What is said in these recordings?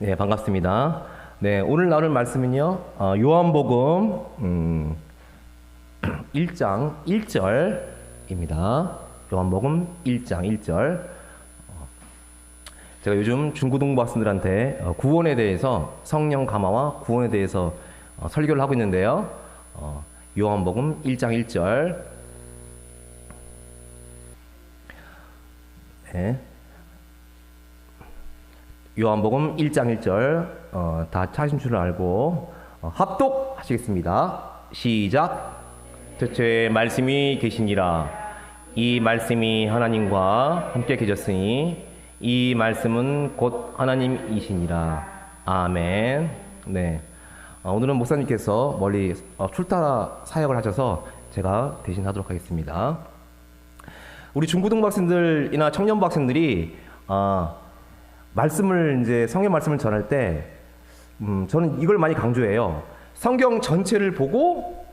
네, 반갑습니다. 네, 오늘 나눌 말씀은요, 요한복음 1장 1절입니다. 요한복음 1장 1절. 제가 요즘 중고등부 학생들한테 구원에 대해서, 성령 감화와 구원에 대해서 설교를 하고 있는데요. 요한복음 1장 1절. 네. 요한복음 1장 1절 다 찾으신 줄 알고 합독하시겠습니다. 시작. 태초에 말씀이 계시니라. 이 말씀이 하나님과 함께 계셨으니 이 말씀은 곧 하나님이시니라. 아멘. 네. 오늘은 목사님께서 멀리 출타 사역을 하셔서 제가 대신 하도록 하겠습니다. 우리 중고등부 학생들이나 청년부 학생들이 말씀을 이제 성경 말씀을 전할 때 저는 이걸 많이 강조해요. 성경 전체를 보고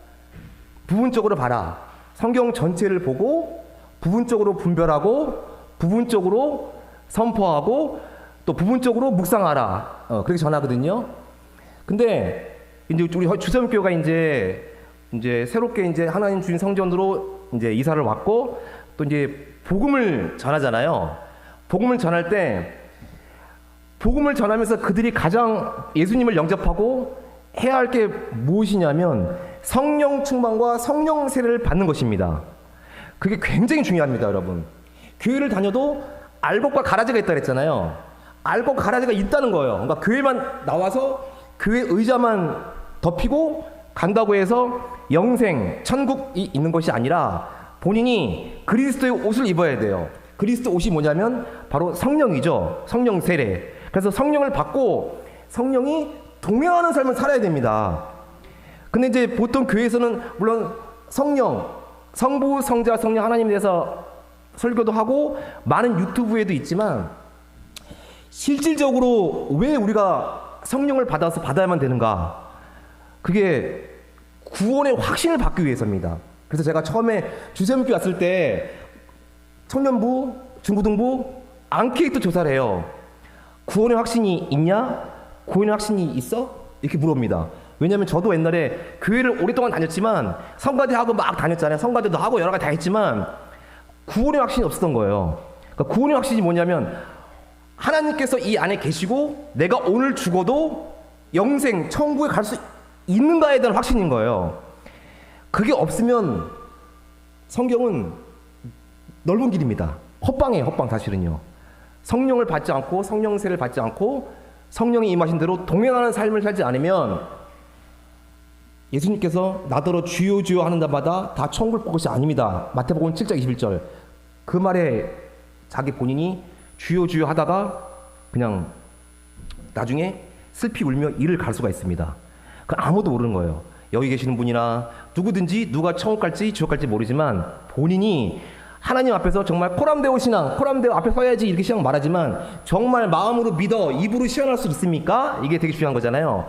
부분적으로 봐라. 성경 전체를 보고 부분적으로 분별하고 부분적으로 선포하고 또 부분적으로 묵상하라. 그렇게 전하거든요. 근데 이제 우리 주섬교회가 이제 새롭게 이제 하나님 주신 성전으로 이제 이사를 왔고 또 이제 복음을 전하잖아요. 복음을 전할 때 복음을 전하면서 그들이 가장 예수님을 영접하고 해야 할 게 무엇이냐면 성령 충만과 성령 세례를 받는 것입니다. 그게 굉장히 중요합니다, 여러분. 교회를 다녀도 알곡과 가라지가 있다 그랬잖아요. 알곡과 가라지가 있다는 거예요. 그러니까 교회만 나와서 교회 의자만 덮이고 간다고 해서 영생, 천국이 있는 것이 아니라 본인이 그리스도의 옷을 입어야 돼요. 그리스도 옷이 뭐냐면 바로 성령이죠. 성령 세례. 그래서 성령을 받고 성령이 동행하는 삶을 살아야 됩니다. 근데 이제 보통 교회에서는 물론 성령, 성부, 성자, 성령 하나님에 대해서 설교도 하고 많은 유튜브에도 있지만 실질적으로 왜 우리가 성령을 받아야만 되는가? 그게 구원의 확신을 받기 위해서입니다. 그래서 제가 처음에 주샘교회 왔을 때 청년부, 중고등부 앙케이트 조사를 해요. 구원의 확신이 있냐? 구원의 확신이 있어? 이렇게 물어봅니다. 왜냐하면 저도 옛날에 교회를 오랫동안 다녔지만 성가대하고 막 다녔잖아요. 성가대도 하고 여러 가지 다 했지만 구원의 확신이 없었던 거예요. 그러니까 구원의 확신이 뭐냐면 하나님께서 이 안에 계시고 내가 오늘 죽어도 영생, 천국에 갈 수 있는가에 대한 확신인 거예요. 그게 없으면 성경은 넓은 길입니다. 헛방이에요, 헛방 사실은요. 성령을 받지 않고 성령 세례를 받지 않고 성령이 임하신 대로 동행하는 삶을 살지 않으면 예수님께서 나더러 주여 주여 하는 자마다 다 천국을 볼 것이 아닙니다. 마태복음 7장 21절. 그 말에 자기 본인이 주여 주여 하다가 그냥 나중에 슬피 울며 이를 갈 수가 있습니다. 그 아무도 모르는 거예요. 여기 계시는 분이나 누구든지 누가 천국 갈지 지옥 갈지 모르지만 본인이 하나님 앞에서 정말 코람데오 신앙, 코람데오 앞에 서야지 이렇게 신앙 말하지만 정말 마음으로 믿어 입으로 시원할 수 있습니까? 이게 되게 중요한 거잖아요.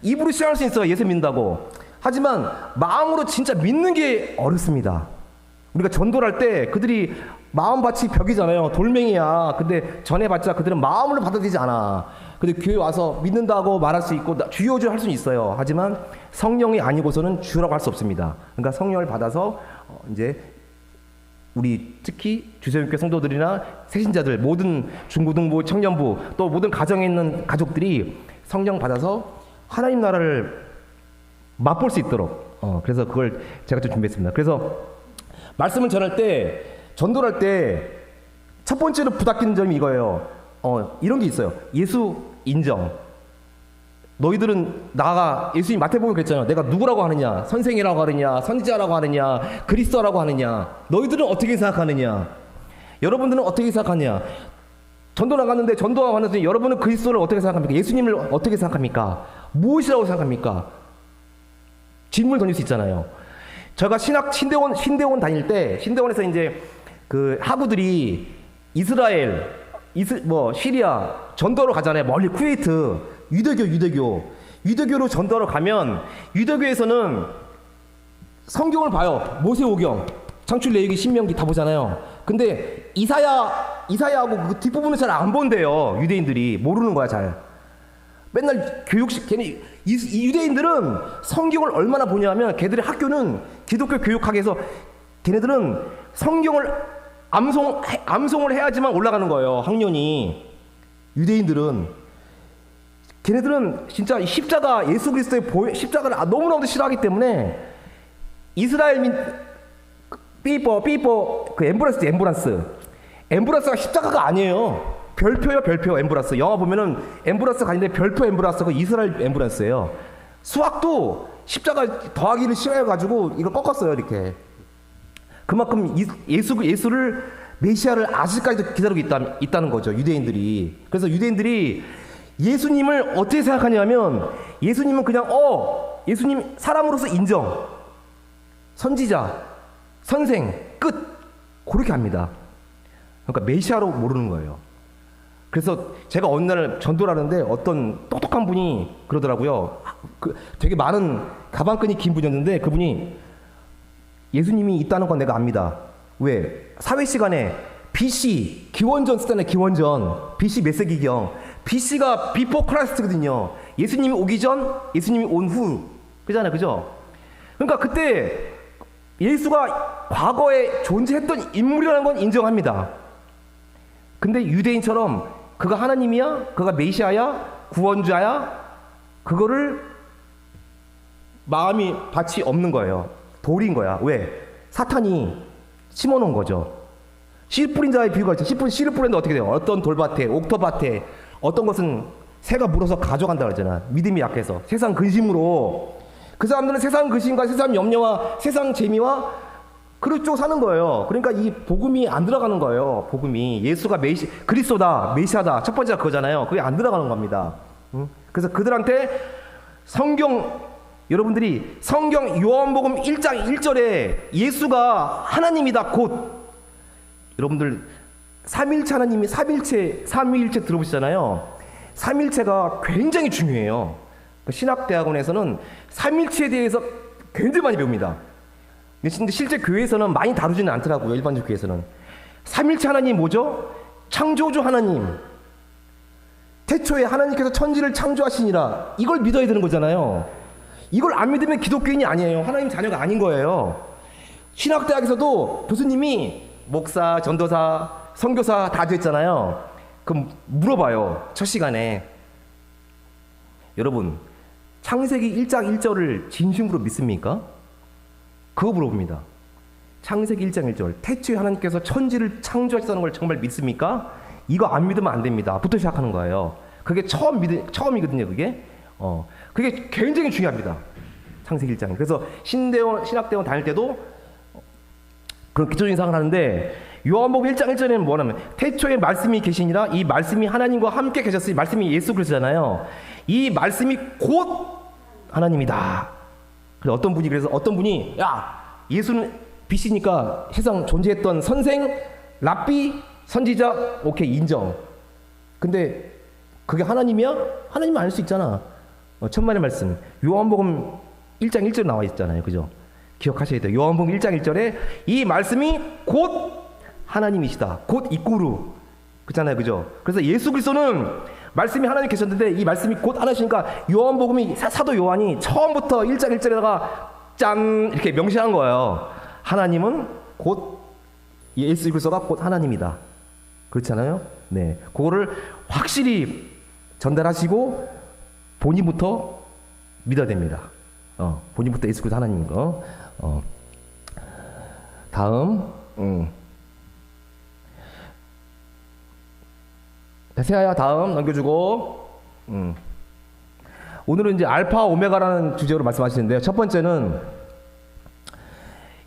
입으로 시원할 수 있어요. 예수 믿는다고. 하지만 마음으로 진짜 믿는 게 어렵습니다. 우리가 전도를 할 때 그들이 마음밭이 벽이잖아요. 돌멩이야. 근데 전해봤자 그들은 마음으로 받아들이지 않아. 근데 교회 와서 믿는다고 말할 수 있고 주여 주여 할 수는 있어요. 하지만 성령이 아니고서는 주라고 할 수 없습니다. 그러니까 성령을 받아서 이제 우리 특히 주세교회 성도들이나 새신자들, 모든 중고등부, 청년부, 또 모든 가정에 있는 가족들이 성령 받아서 하나님 나라를 맛볼 수 있도록 그래서 그걸 제가 좀 준비했습니다. 그래서 말씀을 전할 때, 전도를 할 때 첫 번째로 부탁드리는 점이 이거예요. 이런 게 있어요. 예수 인정. 너희들은 나가 예수님 마태복음 그랬잖아요. 내가 누구라고 하느냐? 선생이라고 하느냐? 선지자라고 하느냐? 그리스도라고 하느냐? 너희들은 어떻게 생각하느냐? 여러분들은 어떻게 생각하느냐? 전도 나갔는데 전도하고 하는데 여러분은 그리스도를 어떻게 생각합니까? 예수님을 어떻게 생각합니까? 무엇이라고 생각합니까? 질문을 던질 수 있잖아요. 제가 신대원 다닐 때 신대원에서 이제 그 학우들이 이스라엘, 시리아 전도로 가잖아요. 멀리 쿠웨이트. 유대교로 전도하러 가면 유대교에서는 성경을 봐요. 모세오경, 창출레위기, 신명기 다 보잖아요. 근데 이사야하고 그 뒷부분을 잘 안 본대요. 유대인들이 모르는 거야 잘. 맨날 교육식, 걔네 이 유대인들은 성경을 얼마나 보냐면 걔들의 학교는 기독교 교육학에서 걔네들은 성경을 암송을 해야지만 올라가는 거예요. 학년이. 유대인들은 걔네들은 진짜 십자가, 예수 그리스도의 십자가를 너무나도 싫어하기 때문에 이스라엘 삐뽀 그 엠브라스가 십자가가 아니에요. 별표요, 별표. 엠브라스 영화 보면은 엠브라스가 아닌데 별표 엠브라스가 이스라엘 엠브라스예요. 수학도 십자가 더하기를 싫어해가지고 이거 꺾었어요. 이렇게. 그만큼 예수를 메시아를 아직까지도 기다리고 있다는 거죠. 유대인들이. 그래서 유대인들이 예수님을 어떻게 생각하냐면 예수님은 그냥 예수님 사람으로서 인정, 선지자, 선생, 끝, 그렇게 합니다. 그러니까 메시아로 모르는 거예요. 그래서 제가 어느 날 전도를 하는데 어떤 똑똑한 분이 그러더라고요. 되게 많은 가방끈이 긴 분이었는데 그분이 예수님이 있다는 건 내가 압니다. 왜? 사회 시간에 BC 기원전 쓰잖아요. 기원전 BC 몇 세기경. BC가 비포 크라이스트거든요. 예수님이 오기 전, 예수님이 온 후. 그잖아요, 그죠? 그러니까 그때 예수가 과거에 존재했던 인물이라는 건 인정합니다. 근데 유대인처럼 그가 하나님이야, 그가 메시아야, 구원자야, 그거를 마음이 밭이 없는 거예요. 돌인 거야. 왜? 사탄이 심어놓은 거죠. 씨 뿌린 자의 비유가 있죠. 씨를 뿌렸는데 어떻게 돼요? 어떤 돌밭에, 옥토밭에, 어떤 것은 새가 물어서 가져간다 그러잖아. 믿음이 약해서. 세상 근심으로. 그 사람들은 세상 근심과 세상 염려와 세상 재미와 그쪽 사는 거예요. 그러니까 이 복음이 안 들어가는 거예요. 복음이. 예수가 그리스도다, 메시아다. 첫 번째가 그거잖아요. 그게 안 들어가는 겁니다. 그래서 그들한테 여러분들이 성경 요한복음 1장 1절에 예수가 하나님이다 곧, 여러분들 삼위일체 하나님이 삼위일체 들어보시잖아요. 삼위일체가 굉장히 중요해요. 신학대학원에서는 삼위일체에 대해서 굉장히 많이 배웁니다. 근데 실제 교회에서는 많이 다루지는 않더라고요. 일반적 교회에서는. 삼위일체 하나님 뭐죠? 창조주 하나님. 태초에 하나님께서 천지를 창조하시니라. 이걸 믿어야 되는 거잖아요. 이걸 안 믿으면 기독교인이 아니에요. 하나님 자녀가 아닌 거예요. 신학대학에서도 교수님이 목사, 전도사, 선교사 다 됐잖아요. 그럼 물어봐요. 첫 시간에. 여러분, 창세기 1장 1절을 진심으로 믿습니까? 그거 물어봅니다. 창세기 1장 1절. 태초에 하나님께서 천지를 창조하셨다는 걸 정말 믿습니까? 이거 안 믿으면 안 됩니다. 부터 시작하는 거예요. 그게 처음이거든요, 그게. 그게 굉장히 중요합니다. 창세기 1장. 그래서 신학대원 다닐 때도 그런 기초적인 사항을 하는데, 요한복음 1장 1절에는 뭐냐면 태초에 말씀이 계시니라. 이 말씀이 하나님과 함께 계셨으니, 말씀이 예수 그리스도잖아요. 이 말씀이 곧 하나님이다. 그래서 어떤 분이 야, 예수는 빛이니까 세상 존재했던 선생, 랍비, 선지자, 오케이, 인정. 근데 그게 하나님이야? 하나님은 아닐 수 있잖아. 천만의 말씀. 요한복음 1장 1절 나와 있잖아요. 그죠? 기억하셔야 돼요. 요한복음 1장 1절에 이 말씀이 곧 하나님이시다. 곧 이꾸루. 그렇잖아요. 그죠? 그래서 예수 그리스도는 말씀이 하나님 계셨는데 이 말씀이 곧 하나님이시니까 요한복음이 사도 요한이 처음부터 1장 1절에다가 짠 이렇게 명시한 거예요. 하나님은 곧 예수 그리스도가 곧 하나님이다. 그렇잖아요. 네, 그거를 확실히 전달하시고 본인부터 믿어야 됩니다. 본인부터 예수 그리스도 하나님인 거. 다음, 세아야 다음 넘겨주고. 오늘은 이제 알파 오메가라는 주제로 말씀하시는데요. 첫 번째는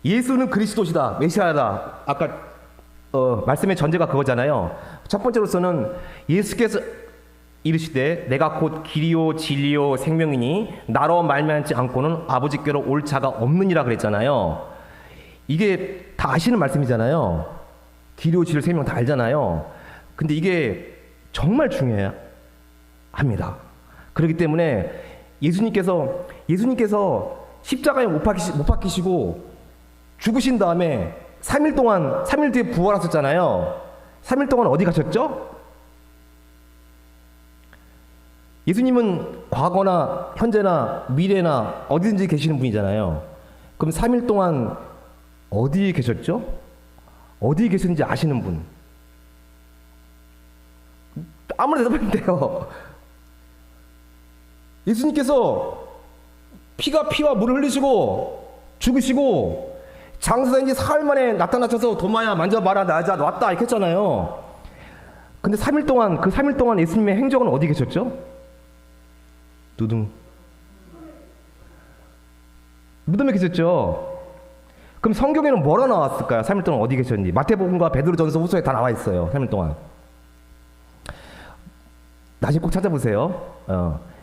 예수는 그리스도시다, 메시아다. 아까 말씀의 전제가 그거잖아요. 첫 번째로서는 예수께서 이르시되 내가 곧 길이요 진리요 생명이니 나로 말미암지 않고는 아버지께로 올 자가 없느니라 그랬잖아요. 이게 다 아시는 말씀이잖아요. 길이요 진리요 생명 다 알잖아요. 근데 이게 정말 중요합니다. 그렇기 때문에 예수님께서 십자가에 못 박히시고 죽으신 다음에 3일 뒤에 부활하셨잖아요. 3일 동안 어디 가셨죠? 예수님은 과거나 현재나 미래나 어디든지 계시는 분이잖아요. 그럼 3일 동안 어디에 계셨죠? 어디에 계셨는지 아시는 분? 아무나 대답하면 돼요. 예수님께서 피와 물을 흘리시고 죽으시고 장사된 지 사흘 만에 나타나셔서 도마야 만져봐라 나자 왔다 이렇게 했잖아요. 근데 3일 동안 그 3일 동안 예수님의 행적은 어디 계셨죠? 두둥 무덤에 계셨죠. 그럼 성경에는 뭐라 나왔을까요? 3일 동안 어디 계셨는지. 마태복음과 베드로전서 후서에 다 나와 있어요. 3일 동안. 나중에 꼭 찾아보세요.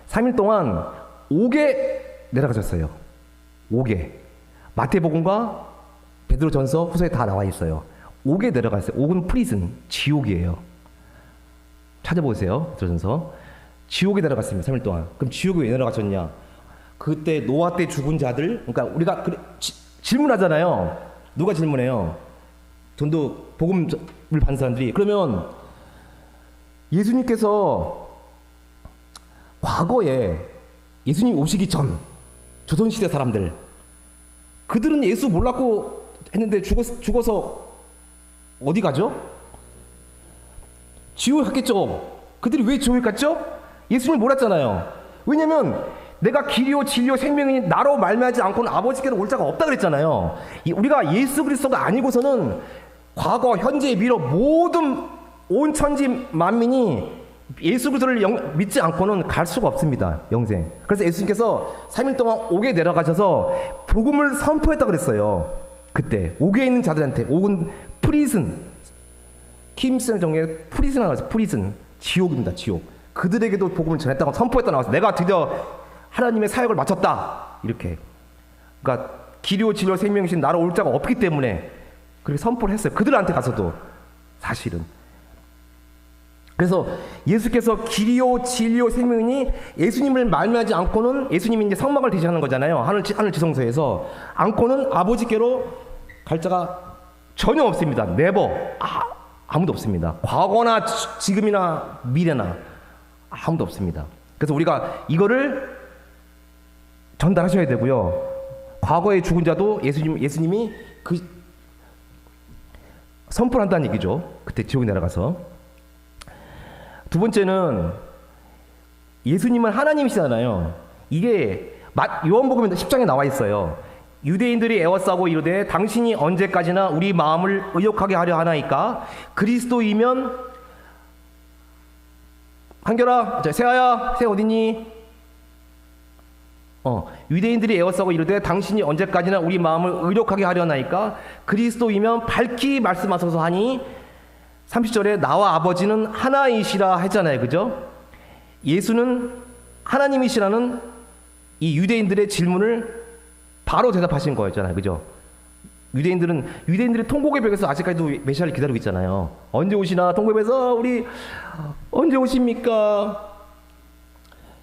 3일 동안 옥에 내려가셨어요. 옥에. 마태복음과 베드로전서 후서에 다 나와 있어요. 옥에 내려갔어요. 옥은 프리즌, 지옥이에요. 찾아보세요. 베드로전서. 지옥에 내려갔습니다. 3일 동안. 그럼 지옥에 왜 내려가셨냐? 그때 노아 때 죽은 자들, 그러니까 우리가 질문하잖아요. 누가 질문해요? 전도 복음을 받는 사람들이. 그러면 예수님께서 과거에 예수님 오시기 전 조선시대 사람들, 그들은 예수 몰랐고 했는데 죽어서 어디 가죠? 지옥에 갔겠죠. 그들이 왜 지옥에 갔죠? 예수님을 몰랐잖아요. 왜냐면 내가 길이요 진리요 생명이니 나로 말미암지 않고는 아버지께로 올 자가 없다 그랬잖아요. 우리가 예수 그리스도가 아니고서는 과거, 현재, 미래 모든 온 천지 만민이 예수 그리스도를 믿지 않고는 갈 수가 없습니다. 영생. 그래서 예수님께서 3일 동안 옥에 내려가셔서 복음을 선포했다 그랬어요. 그때 옥에 있는 자들한테. 옥은 프리즌, 킴슨 정의 프리즌이라고 해서 프리즌, 지옥입니다. 지옥. 그들에게도 복음을 전했다고 선포했다 나왔어요. 내가 드디어 하나님의 사역을 마쳤다. 이렇게. 그러니까 길이요 진리요 생명이신 나로 올 자가 없기 때문에 그렇게 선포를 했어요. 그들한테 가서도 사실은. 그래서 예수께서 길이요 진리요 생명이니 예수님을 말미암지 않고는, 예수님이 이제 성막을 대신하는 거잖아요. 하늘 지성소에서 않고는 아버지께로 갈 자가 전혀 없습니다. 네버. 아무도 없습니다. 과거나 지금이나 미래나 아무도 없습니다. 그래서 우리가 이거를 전달하셔야 되고요. 과거에 죽은 자도 예수님이 그 선포를 한다는 얘기죠. 그때 지옥에 내려가서. 두 번째는 예수님은 하나님이시잖아요. 이게 요한복음 10장에 나와 있어요. 유대인들이 애워싸고 이르되 당신이 언제까지나 우리 마음을 의욕하게 하려 하나이까? 그리스도이면 한결아, 세아야, 세 어디니? 유대인들이 애워싸고 이르되 당신이 언제까지나 우리 마음을 의욕하게 하려 하나이까? 그리스도이면 밝히 말씀하소서 하니 30절에 나와 아버지는 하나이시라 했잖아요. 그죠? 예수는 하나님이시라는 이 유대인들의 질문을 바로 대답하신 거였잖아요. 그죠? 유대인들이 통곡의 벽에서 아직까지도 메시아를 기다리고 있잖아요. 언제 오시나? 통곡의 벽에서 우리 언제 오십니까?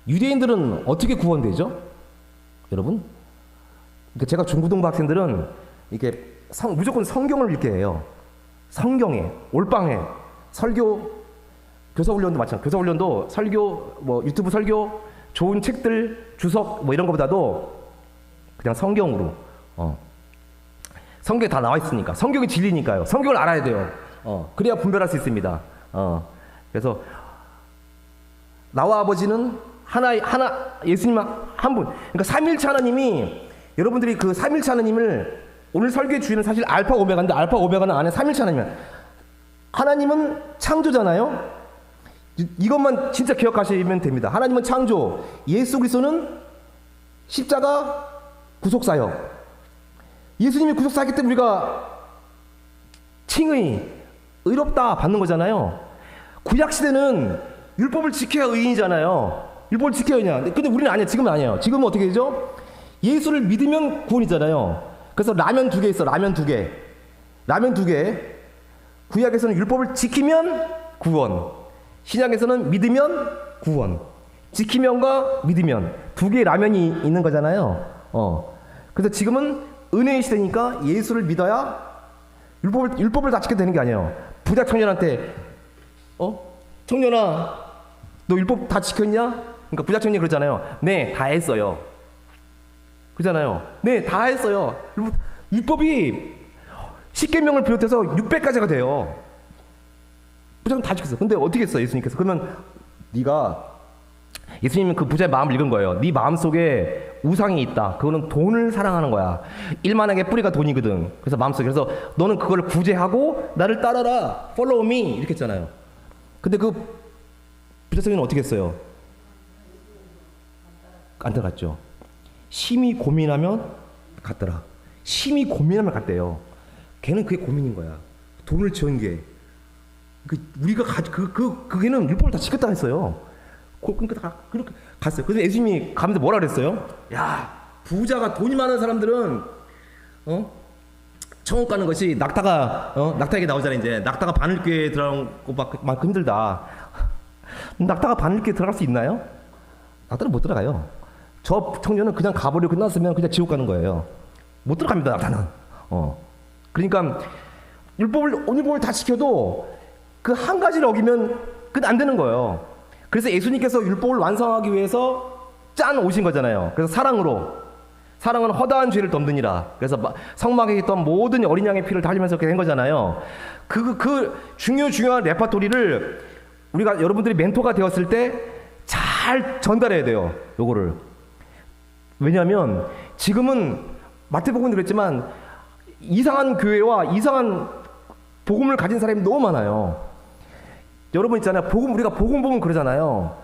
유대인들은 어떻게 구원되죠? 여러분? 그러니까 제가 중고등부 학생들은 이렇게 무조건 성경을 읽게 해요. 성경에, 올방에, 설교, 교사훈련도 마찬가지. 교사훈련도 설교, 유튜브 설교, 좋은 책들, 주석 이런 것보다도 그냥 성경으로. 성경에 다 나와 있으니까. 성경이 진리니까요. 성경을 알아야 돼요. 그래야 분별할 수 있습니다. 그래서 나와 아버지는 하나 예수님은 한 분. 그러니까 삼일체 하나님이, 여러분들이 그 삼일체 하나님을, 오늘 설교의 주인은 사실 알파 오메가인데 알파 오메가는 안에 삼일체 하나님이야. 하나님은 창조잖아요. 이것만 진짜 기억하시면 됩니다. 하나님은 창조, 예수 그리스도는 십자가 구속사역. 예수님이 구속사였기 때문에 우리가 칭의, 의롭다 받는 거잖아요. 구약시대는 율법을 지켜야 의인이잖아요. 율법을 지켜야 의인이야. 근데 우리는 아니에요. 지금은 아니에요. 지금은 어떻게 되죠? 예수를 믿으면 구원이잖아요. 그래서 라면 2개 있어. 라면 2개. 라면 2개. 구약에서는 율법을 지키면 구원. 신약에서는 믿으면 구원. 지키면과 믿으면 2개의 라면이 있는 거잖아요. 그래서 지금은 은혜의 시대니까 예수를 믿어야 율법을 다 지켜야 되는 게 아니에요. 부자 청년한테 청년아 너 율법 다 지켰냐? 그러니까 부자청년이 그러잖아요. 네, 다 했어요. 그러잖아요. 네, 다 했어요. 율법이 10계명을 비롯해서 600가지가 돼요. 부자는 다 지켰어. 근데 어떻게 했어, 예수님께서? 그러면 네가, 예수님은 그 부자의 마음을 읽은 거예요. 네 마음속에 우상이 있다. 그거는 돈을 사랑하는 거야. 일만하게 뿌리가 돈이거든. 그래서 마음속에. 그래서 너는 그걸 구제하고 나를 따라라. Follow me. 이렇게 했잖아요. 근데 그 부자성이는 어떻게 했어요? 안 들어갔죠. 심히 고민하면 갔더라. 심히 고민하면 갔대요. 걔는 그게 고민인 거야. 돈을 지은 게. 우리가 그게는 율법을 다 지켰다 했어요. 그러니까 다 그렇게 갔어요. 그래서 예수님이 가면서 뭐라 그랬어요? 야, 부자가 돈이 많은 사람들은 천국 가는 것이 낙타에게 나오잖아요. 이제 낙타가 바늘귀에 들어간 것만 힘들다. 낙타가 바늘귀에 들어갈 수 있나요? 낙타는 못 들어가요. 저 청년은 그냥 가버리고 끝났으면 그냥 지옥 가는 거예요. 못 들어갑니다, 낙타는. 그러니까 율법을 다 지켜도 그 한 가지를 어기면 그건 안 되는 거예요. 그래서 예수님께서 율법을 완성하기 위해서 오신 거잖아요. 그래서 사랑은 허다한 죄를 덮느니라. 그래서 성막에 있던 모든 어린 양의 피를 달리면서 그렇게 된 거잖아요. 그 중요한 레파토리를 우리가 여러분들이 멘토가 되었을 때 잘 전달해야 돼요. 요거를. 왜냐하면 지금은 마태복음도 그랬지만 이상한 교회와 이상한 복음을 가진 사람이 너무 많아요. 여러분 있잖아요. 우리가 복음 보면 그러잖아요.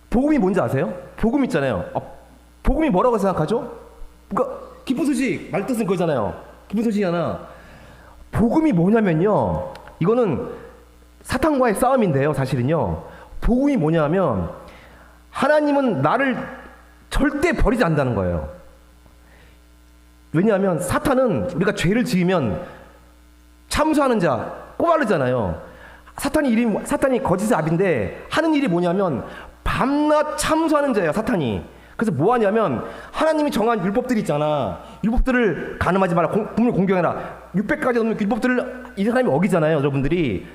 복음이 뭔지 아세요? 복음 있잖아요. 복음이 뭐라고 생각하죠? 그러니까 기쁜 소식 말 뜻은 그거잖아요. 기쁜 소식이잖아. 복음이 뭐냐면요. 이거는 사탄과의 싸움인데요. 사실은요. 복음이 뭐냐면 하나님은 나를 절대 버리지 않는다는 거예요. 왜냐하면 사탄은 우리가 죄를 지으면 참수하는 자 꼬바르잖아요. 사탄이 거짓의 아비인데 하는 일이 뭐냐면 밤낮 참수하는 자예요. 사탄이. 그래서 뭐 하냐면 하나님이 정한 율법들이 있잖아. 율법들을 간음하지 마라. 부모를 공경해라. 600가지 넘는 율법들을 이 사람이 어기잖아요. 여러분들이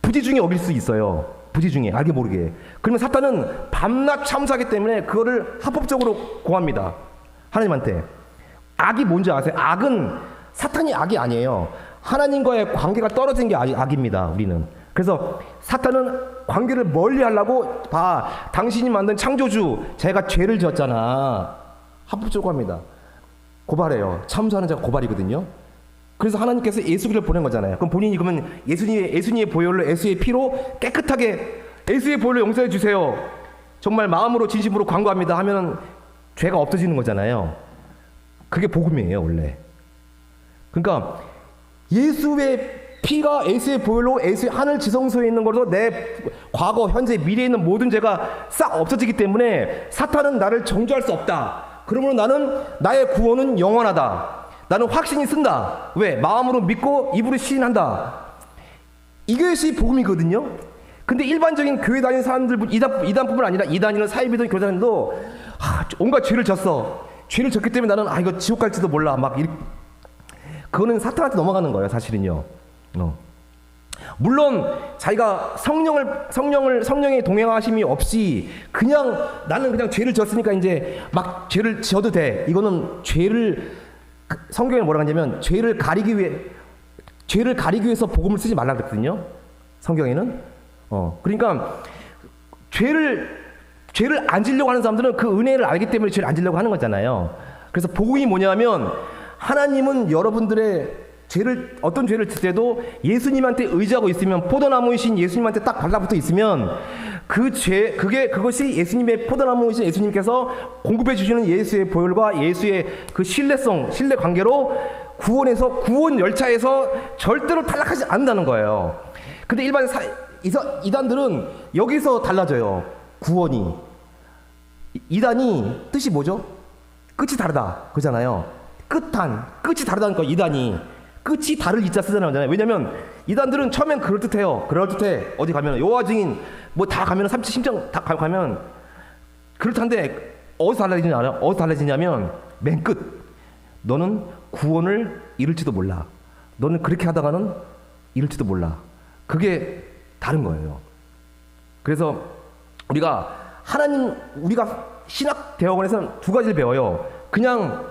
부지 중에 어길 수 있어요. 부지 중에 알게 모르게. 그러면 사탄은 밤낮 참수하기 때문에 그거를 합법적으로 고합니다. 하나님한테. 악이 뭔지 아세요? 악은 사탄이 악이 아니에요. 하나님과의 관계가 떨어진 게 악입니다. 우리는. 그래서 사탄은 관계를 멀리 하려고 당신이 만든 창조주 제가 죄를 지었잖아. 합법적으로 합니다. 고발해요. 참수하는 자가 고발이거든요. 그래서 하나님께서 예수 그리스도를 보낸 거잖아요. 그럼 본인이 그러면 예수님의 보혈로 예수의 피로 깨끗하게 예수의 보혈로 용서해 주세요. 정말 마음으로 진심으로 간구합니다 하면 죄가 없어지는 거잖아요. 그게 복음이에요, 원래. 그러니까 예수의 피가 예수의 보혈로 예수의 하늘 지성소에 있는 걸로 내 과거, 현재, 미래에 있는 모든 죄가 싹 없어지기 때문에 사탄은 나를 정죄할 수 없다. 그러므로 나는 나의 구원은 영원하다. 나는 확신이 쓴다. 왜? 마음으로 믿고 입으로 시인한다. 이것이 복음이거든요. 근데 일반적인 교회 다니는 사람들, 이단뿐만 아니라 이단이나 사이비든 교사님도 온갖 죄를 졌어. 죄를 졌기 때문에 나는 이거 지옥 갈지도 몰라. 그거는 사탄한테 넘어가는 거예요, 사실은요. 물론 자기가 성령의 동행하심이 없이 나는 그냥 죄를 졌으니까 이제 막 죄를 지어도 돼. 이거는 성경에 뭐라고 하냐면 죄를 가리기 위해서 복음을 쓰지 말라 그랬거든요. 성경에는. 그러니까 죄를 안 지려고 하는 사람들은 그 은혜를 알기 때문에 죄를 안 지려고 하는 거잖아요. 그래서 복음이 뭐냐면 하나님은 여러분들의 어떤 죄를 질 때도 예수님한테 의지하고 있으면, 포도나무이신 예수님한테 딱 달라붙어 있으면 그것이 예수님의 포도나무이신 예수님께서 공급해 주시는 예수의 보혈과 예수의 그 신뢰 관계로 구원 열차에서 절대로 탈락하지 않는다는 거예요. 근데 일반 이단들은 여기서 달라져요. 구원이. 이단이 뜻이 뭐죠? 끝이 다르다. 그잖아요. 끝이 다르다는 거. 이단이. 끝이 다를 이자 쓰잖아요. 왜냐면 이단들은 처음엔 그럴듯해요. 어디 가면 여호와 증인 다 가면 심정 다 가면 그렇다는데 어디서 달라지냐 알아요? 어디서 달라지냐면 맨 끝. 너는 구원을 잃을지도 몰라. 너는 그렇게 하다가는 잃을지도 몰라. 그게 다른 거예요. 그래서 우리가 하나님, 우리가 신학 대학원에서는 두 가지를 배워요. 그냥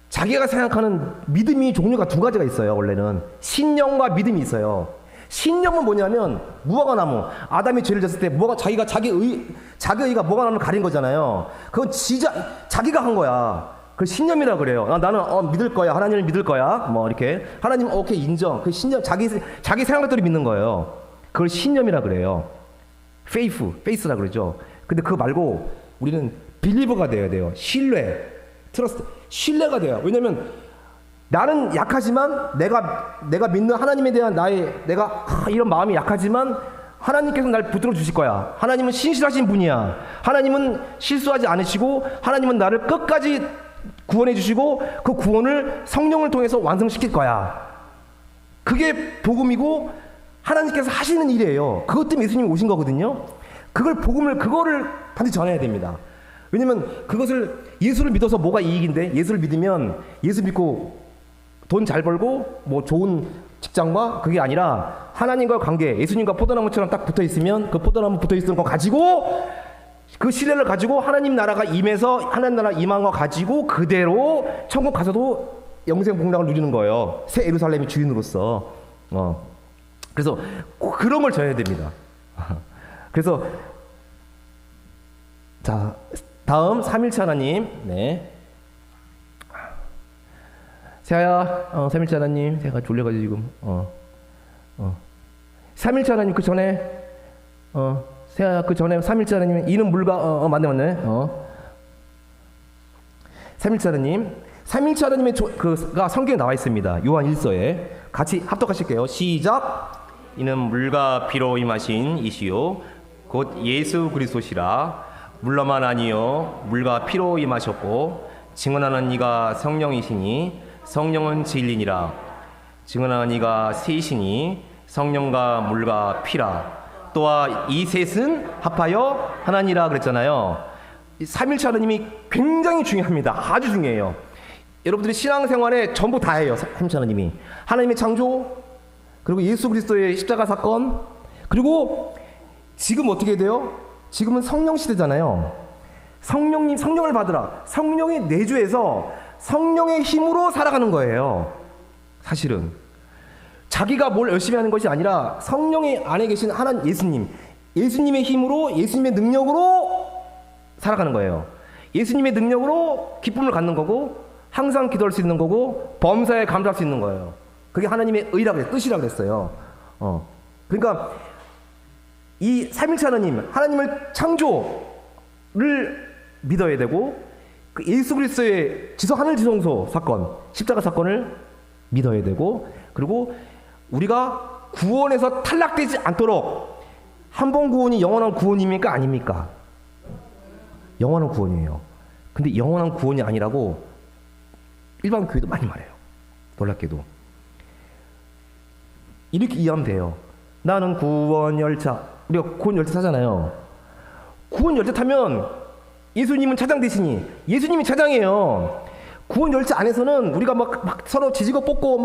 자기가 생각하는 믿음이 종류가 두 가지가 있어요. 원래는 신념과 믿음이 있어요. 신념은 뭐냐면 무화과나무, 아담이 죄를 졌을 때 자기가 자기의가 무화과나무를 가린 거잖아요. 그건 자기가 한 거야. 그 신념이라 그래요. 나는 믿을 거야. 하나님을 믿을 거야. 뭐 이렇게 하나님 오케이 인정. 그 신념, 자기 생각대로 믿는 거예요. 그걸 신념이라 그래요. 페이스라 그러죠. 근데 그거 말고 우리는 빌리버가 돼야 돼요. 트러스트, 신뢰가 돼요. 왜냐면 나는 약하지만 내가 믿는 하나님에 대한 내가 이런 마음이 약하지만 하나님께서 날 붙들어 주실 거야. 하나님은 신실하신 분이야. 하나님은 실수하지 않으시고 하나님은 나를 끝까지 구원해 주시고 그 구원을 성령을 통해서 완성시킬 거야. 그게 복음이고 하나님께서 하시는 일이에요. 그것 때문에 예수님이 오신 거거든요. 그거를 반드시 전해야 됩니다. 왜냐면 예수를 믿어서 뭐가 이익인데, 예수를 믿으면 예수 믿고 돈 잘 벌고 뭐 좋은 직장과 그게 아니라 하나님과 관계, 예수님과 포도나무처럼 딱 붙어 있으면 그 포도나무 붙어 있는 거 가지고 그 신뢰를 가지고 하나님 나라가 임해서 하나님 나라 임한 거 가지고 그대로 천국 가서도 영생 복락을 누리는 거예요. 새 예루살렘의 주인으로서. 그래서 꼭 그런 걸 전해야 됩니다. 그래서 자, 다음 삼일체 하나님. 네. 세아야, 삼일체 하나님. 제가 졸려가지고 지금. 삼일체 하나님 그 전에 세아야 그 전에 삼일체 하나님 이는 물과 맞네. 삼일체 하나님. 삼일체 하나님의 그가 성경에 나와 있습니다. 요한 1서에 같이 합독하실게요. 시작. 이는 물과 피로 임하신 이시요 곧 예수 그리스도시라. 물로만 아니요 물과 피로 임하셨고 증언하는 이가 성령이시니 성령은 진리니라. 증언하는 이가 셋이니 성령과 물과 피라. 또한 이 셋은 합하여 하나니라 그랬잖아요. 삼일체 하나님이 굉장히 중요합니다. 아주 중요해요. 여러분들이 신앙생활에 전부 다예요. 삼일체 하나님이 하나님의 창조, 그리고 예수 그리스도의 십자가 사건, 그리고 지금 어떻게 돼요? 지금은 성령 시대잖아요. 성령을 받으라. 성령이 내주해서 성령의 힘으로 살아가는 거예요. 사실은 자기가 뭘 열심히 하는 것이 아니라 성령의 안에 계신 하나님 예수님의 힘으로, 예수님의 능력으로 살아가는 거예요. 예수님의 능력으로 기쁨을 갖는 거고 항상 기도할 수 있는 거고 범사에 감사할 수 있는 거예요. 그게 하나님의 뜻이라고 그랬어요. 그러니까 이 삼일체 하나님을 창조를 믿어야 되고 그 예수 그리스도의 하늘 지성소 사건, 십자가 사건을 믿어야 되고, 그리고 우리가 구원에서 탈락되지 않도록 한 번 구원이 영원한 구원입니까? 아닙니까? 영원한 구원이에요. 근데 영원한 구원이 아니라고 일반 교회도 많이 말해요. 놀랍게도. 이렇게 이해하면 돼요. 나는 구원 열차, 우리가 구원 열차 타잖아요. 구원 열차 타면 예수님은 차장 대신이 예수님이 차장이에요. 구원 열차 안에서는 우리가 막 서로 지지고 뽑고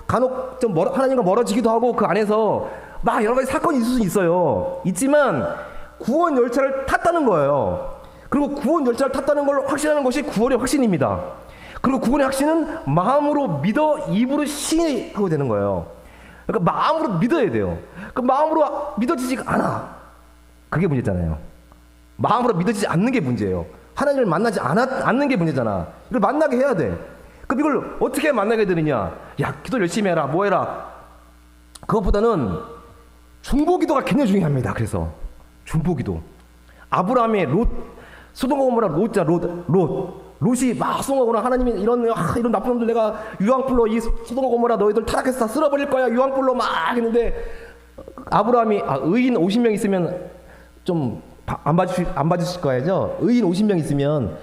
간혹 좀 하나님과 멀어지기도 하고 그 안에서 막 여러 가지 사건이 있을 수 있어요. 있지만 구원 열차를 탔다는 거예요. 그리고 구원 열차를 탔다는 걸 확신하는 것이 구원의 확신입니다. 그리고 구원의 확신은 마음으로 믿어 입으로 시인하고 되는 거예요. 그러니까 마음으로 믿어야 돼요. 그 마음으로 믿어지지가 않아. 그게 문제잖아요. 마음으로 믿어지지 않는 게 문제예요. 하나님을 만나지 않는 게 문제잖아. 이걸 만나게 해야 돼. 그럼 이걸 어떻게 만나게 되느냐? 야, 기도 열심히 해라, 뭐 해라. 그것보다는 중보기도가 굉장히 중요합니다. 그래서 중보기도. 아브라함의 소돔과 고모라 롯이 막 소송하거나 하나님이 이런 나쁜 놈들 내가 유황불로 이 소돔과 고모라 너희들 타락해서 다 쓸어버릴 거야. 유황불로 막 했는데 아브라함이 의인 50명 있으면 좀 안 봐주실 거야죠. 의인 50명 있으면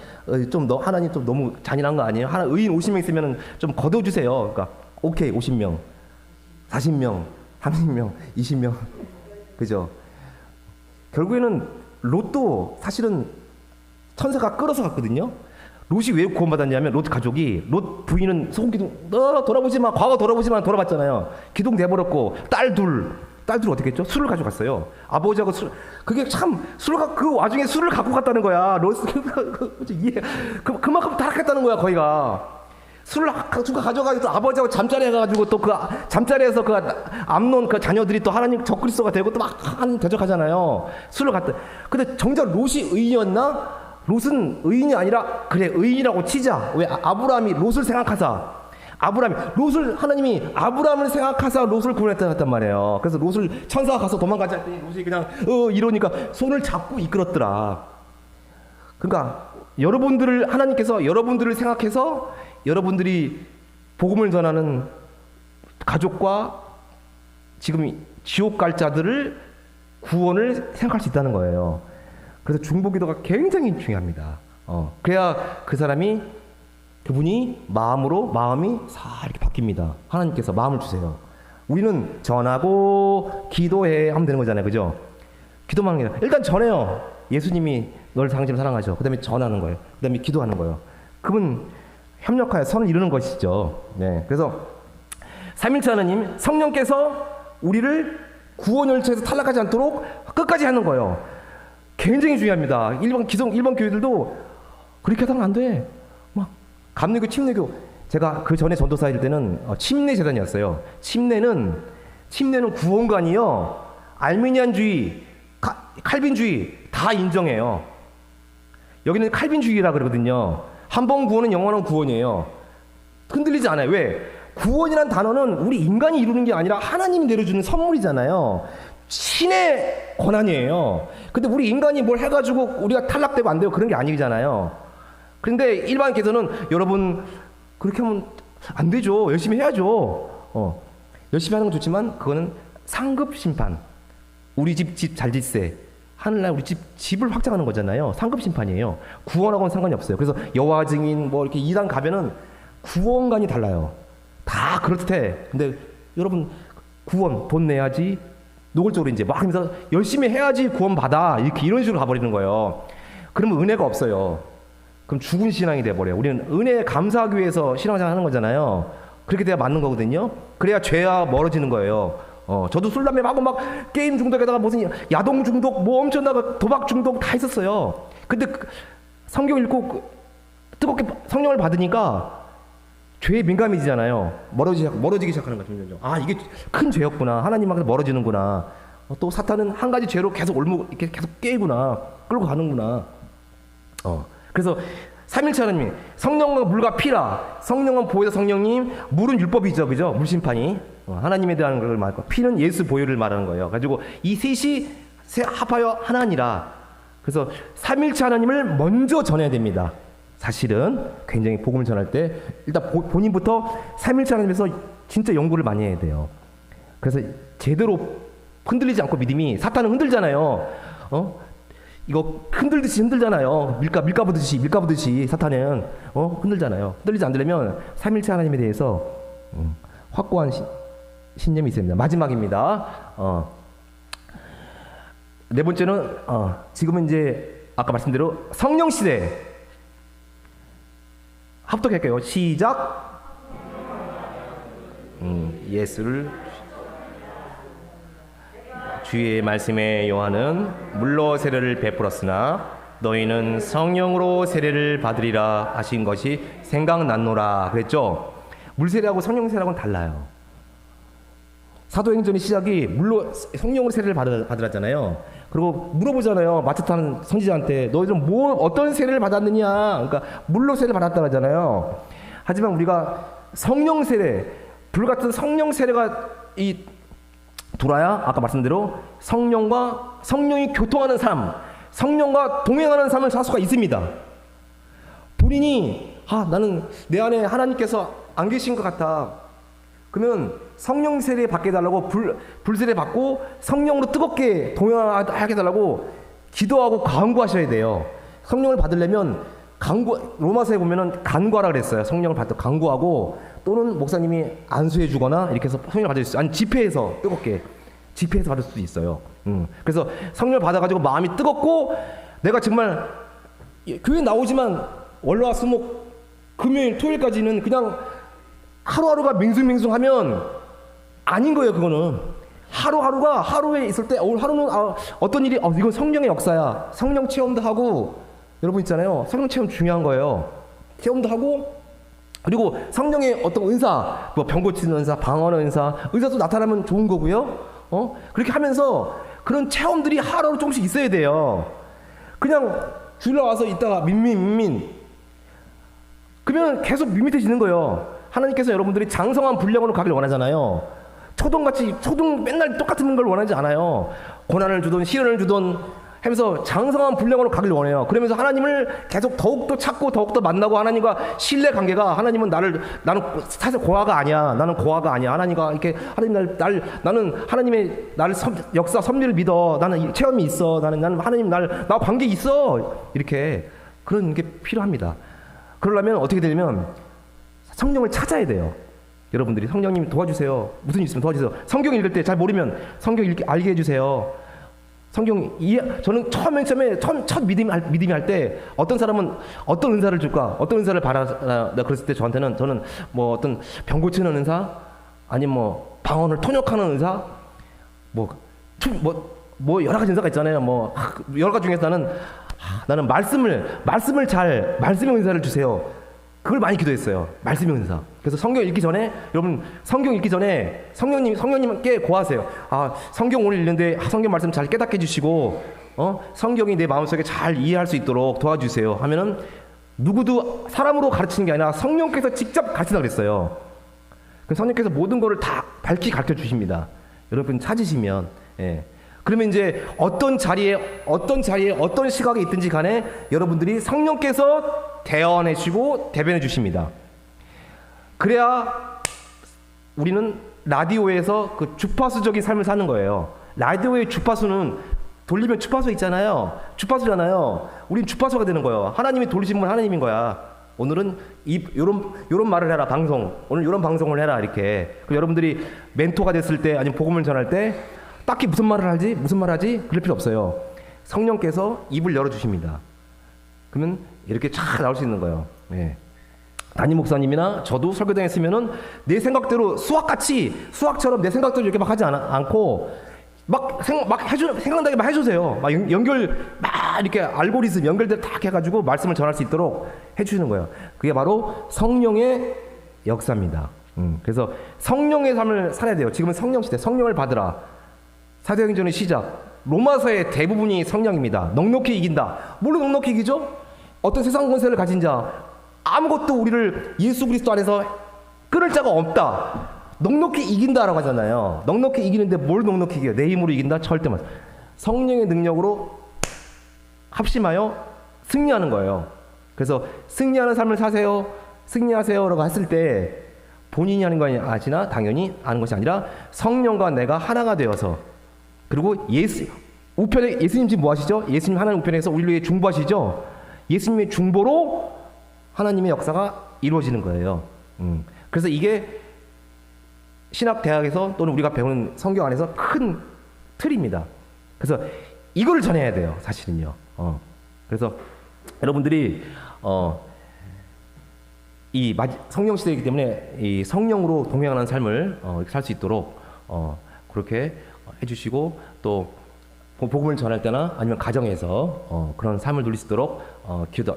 하나님 좀 너무 잔인한 거 아니에요? 의인 50명 있으면 좀 거둬주세요. 그러니까 오케이 50명, 40명, 30명, 20명, 그죠? 결국에는 롯도 사실은 천사가 끌어서 갔거든요. 롯이 왜 구원받았냐면 롯 가족이 롯 부인은 소금기둥 너 돌아보지 마, 과거 돌아보지 마, 돌아봤잖아요. 기둥 내버렸고 딸 둘, 딸들은 어떻게 했죠? 술을 가져갔어요. 아버지하고 그게 참 그 와중에 술을 갖고 갔다는 거야. 로스 그만큼 타락했다는 거야 거기가. 술을 가져가지고 아버지하고 잠자리 해가지고 또 그 잠자리에서 그 암논 그 자녀들이 또 하나님 적그리스도가 되고 또 막 하나님 대적하잖아요. 술을 갖다. 근데 정작 롯이 의인이었나? 롯은 의인이 아니라 그래 의인이라고 치자. 왜 아브라함이 롯을 생각하사. 하나님이 아브라함을 생각하사 롯을 구원했단 말이에요. 그래서 롯을 천사가 가서 도망가자 했더니 롯이 그냥 이러니까 손을 잡고 이끌었더라. 그러니까 하나님께서 여러분들을 생각해서 여러분들이 복음을 전하는 가족과 지금 지옥 갈 자들을 구원을 생각할 수 있다는 거예요. 그래서 중보기도가 굉장히 중요합니다. 그래야 그분이 마음이 이렇게 바뀝니다. 하나님께서 마음을 주세요. 우리는 전하고 기도해 하면 되는 거잖아요, 그죠? 기도만 하는 게 아니라 일단 전해요. 예수님이 널 당신을 사랑하죠. 그 다음에 전하는 거예요. 그 다음에 기도하는 거예요. 그분 협력하여 선을 이루는 것이죠. 네, 그래서 삼일체 하나님, 성령께서 우리를 구원 열차에서 탈락하지 않도록 끝까지 하는 거예요. 굉장히 중요합니다. 일반 교회들도 그렇게 하면 안 돼. 막 감리교, 침례교. 제가 그 전에 전도사 일 때는 침례 재단이었어요. 침례는 구원관이요. 알미니안주의, 칼빈주의 다 인정해요. 여기는 칼빈주의라 그러거든요. 한 번 구원은 영원한 구원이에요. 흔들리지 않아요. 왜? 구원이란 단어는 우리 인간이 이루는 게 아니라 하나님이 내려주는 선물이잖아요. 신의 권한이에요. 근데 우리 인간이 뭘 해가지고 우리가 탈락되고 안 되고 그런 게 아니잖아요. 그런데 일반께서는 여러분 그렇게 하면 안 되죠. 열심히 해야죠. 열심히 하는 건 좋지만 그거는 상급 심판. 우리 집 잘짓세. 하늘날 우리 집을 확장하는 거잖아요. 상급 심판이에요. 구원하고는 상관이 없어요. 그래서 여호와 증인 뭐 이렇게 이단 가면은 구원관이 달라요. 다 그렇대. 근데 여러분 구원 돈 내야지. 노골적으로 이제 막 하면서 열심히 해야지 구원 받아. 이런 식으로 가버리는 거예요. 그러면 은혜가 없어요. 그럼 죽은 신앙이 돼버려요. 우리는 은혜에 감사하기 위해서 신앙생활 하는 거잖아요. 그렇게 돼야 맞는 거거든요. 그래야 죄와 멀어지는 거예요. 저도 술, 담배 하고 막 게임 중독에다가 무슨 야동 중독, 뭐 엄청나게 도박 중독 다 있었어요. 근데 성경 읽고 뜨겁게 성령을 받으니까 죄에 민감해지잖아요. 멀어지기 시작하는 거죠. 점점. 아, 이게 큰 죄였구나. 하나님하고 멀어지는구나. 또 사탄은 한 가지 죄로 계속 이렇게 계속 깨구나. 끌고 가는구나. 그래서 삼일체 하나님, 성령과 물과 피라. 성령은 보혜사 성령님, 물은 율법이죠, 그죠? 물심판이 하나님에 대한 걸 말하고, 피는 예수 보혈을 말하는 거예요. 가지고 이 셋이 합하여 하나니라. 그래서 삼일체 하나님을 먼저 전해야 됩니다. 사실은 굉장히 복음을 전할 때 일단 본인부터 삼일체 하나님에서 진짜 연구를 많이 해야 돼요. 그래서 제대로 흔들리지 않고 믿음이, 사탄은 흔들잖아요. 이거 흔들잖아요. 밀가 부듯이 사탄은 흔들잖아요. 흔들리지 않으려면 삼일체 하나님에 대해서 확고한 신념이 있어야 됩니다. 마지막입니다. 네 번째는 지금은 이제 아까 말씀대로 성령 시대. 합독할게요. 시작. 예수를 주의 말씀에 요한은 물로 세례를 베풀었으나 너희는 성령으로 세례를 받으리라 하신 것이 생각났노라 그랬죠. 물세례하고 성령 세례하고는 달라요. 사도행전의 시작이 성령으로 세례를 받으라잖아요. 그리고 물어보잖아요. 마태타는 선지자한테 너희들은 어떤 세례를 받았느냐. 그러니까 물로 세례를 받았다고 하잖아요. 하지만 우리가 성령 세례, 불같은 성령 세례가 돌아야 아까 말씀대로 성령이 교통하는 삶, 성령과 동행하는 삶을 살 수가 있습니다. 본인이 나는 내 안에 하나님께서 안 계신 것 같아. 그러면 성령 세례 받게 해달라고 불세례 받고 성령으로 뜨겁게 동행하게 해달라고 기도하고 간구하셔야 돼요. 성령을 받으려면 로마서에 보면은 간구하라 그랬어요. 성령을 받을 간구하고, 또는 목사님이 안수해 주거나 이렇게 해서 성령을 받을 수 있어요. 아니 집회에서 받을 수도 있어요. 그래서 성령을 받아가지고 마음이 뜨겁고, 내가 정말 교회 나오지만 월화 수목 금요일 토요일까지는 그냥 하루하루가 맹숭맹숭하면 아닌 거예요. 그거는 하루하루가 하루에 있을 때 오늘 하루는 어떤 일이 이건 성령의 역사야. 성령 체험도 하고 여러분 있잖아요. 성령 체험 중요한 거예요. 체험도 하고 그리고 성령의 어떤 은사, 뭐 병 고치는 은사, 방언의 은사, 의사도 나타나면 좋은 거고요. 그렇게 하면서 그런 체험들이 하루하루 조금씩 있어야 돼요. 그냥 주일날 와서 있다가 민민 그러면 계속 밋밋해지는 거예요. 하나님께서 여러분들이 장성한 분량으로 가길 원하잖아요. 초등 맨날 똑같은 걸 원하지 않아요. 고난을 주던 시련을 주던 하면서 장성한 분량으로 가길 원해요. 그러면서 하나님을 계속 더욱더 찾고 더욱더 만나고 하나님과 신뢰 관계가 하나님은 나는 사실 고아가 아니야. 나는 고아가 아니야. 하나님과 이렇게 하나님 나는 하나님의 역사 섭리를 믿어. 나는 체험이 있어. 나는 하나님 나와 관계 있어. 이렇게 그런 게 필요합니다. 그러려면 어떻게 되냐면 성령을 찾아야 돼요. 여러분들이 성령님 도와주세요. 무슨 일 있으면 도와주세요. 성경 읽을 때 잘 모르면 성경 알게 해주세요. 저는 처음에 첫 믿음이 할 때 어떤 사람은 어떤 은사를 줄까? 어떤 은사를 바라 그랬을 때 저는 뭐 어떤 병 고치는 은사, 아니면 뭐 방언을 통역하는 은사, 뭐 여러 가지 은사가 있잖아요. 뭐 여러 가지 중에서 나는 말씀의 은사를 주세요. 그걸 많이 기도했어요. 말씀의 은사. 그래서 성경 읽기 전에 여러분 성령님께 고하세요. 성경 오늘 읽는데 성경 말씀 잘 깨닫게 해주시고 성경이 내 마음속에 잘 이해할 수 있도록 도와주세요 하면은 누구도 사람으로 가르치는 게 아니라 성령께서 직접 가르치다 그랬어요. 성령께서 모든 거를 다 밝히 가르쳐 주십니다. 여러분 찾으시면 그러면 이제 어떤 자리에 어떤 시각에 있든지 간에 여러분들이 성령께서 대언해 주시고 대변해 주십니다. 그래야 우리는 라디오에서 그 주파수적인 삶을 사는 거예요. 라디오의 주파수는 돌리면 주파수 있잖아요. 주파수잖아요. 우린 주파수가 되는 거예요. 하나님이 돌리신 분 하나님인 거야. 오늘은 요런 말을 해라. 오늘 요런 방송을 해라. 이렇게. 여러분들이 멘토가 됐을 때 아니면 복음을 전할 때 딱히 무슨 말을 하지? 그럴 필요 없어요. 성령께서 입을 열어주십니다. 그러면 이렇게 쫙 나올 수 있는 거예요. 담임 목사님이나 저도 설교당에 쓰면은 내 생각대로 수학처럼 내 생각대로 이렇게 막 하지 않고 생각나게 막 해주세요. 이렇게 알고리즘 연결돼 딱 해가지고 말씀을 전할 수 있도록 해주시는 거예요. 그게 바로 성령의 역사입니다. 그래서 성령의 삶을 살아야 돼요. 지금은 성령 시대, 성령을 받으라. 사도행전의 시작. 로마서의 대부분이 성령입니다. 넉넉히 이긴다. 뭘로 넉넉히 이기죠? 어떤 세상 권세를 가진 자, 아무것도 우리를 예수 그리스도 안에서 끊을 자가 없다. 넉넉히 이긴다라고 하잖아요. 넉넉히 이기는데 뭘 넉넉히 이겨요? 내 힘으로 이긴다? 절대 못. 성령의 능력으로 합심하여 승리하는 거예요. 그래서 승리하는 삶을 사세요. 승리하세요라고 했을 때 본인이 하는 거 아니나 당연히 아는 것이 아니라 성령과 내가 하나가 되어서, 그리고 우편에 예수님 지금 뭐 하시죠? 예수님 하나님 우편에서 우리를 위해 중보하시죠? 예수님의 중보로 하나님의 역사가 이루어지는 거예요. 그래서 이게 신학대학에서 또는 우리가 배우는 성경 안에서 큰 틀입니다. 그래서 이거를 전해야 돼요, 사실은요. 그래서 여러분들이 이 성령 시대이기 때문에 이 성령으로 동행하는 삶을 살 수 있도록 그렇게 해주시고, 또 복음을 전할 때나 아니면 가정에서 그런 삶을 누릴 수 있도록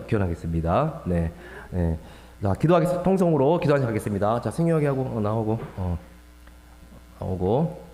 기원하겠습니다. 네. 자, 통성으로 기도하겠습니다. 자, 생명하게 하고 나오고.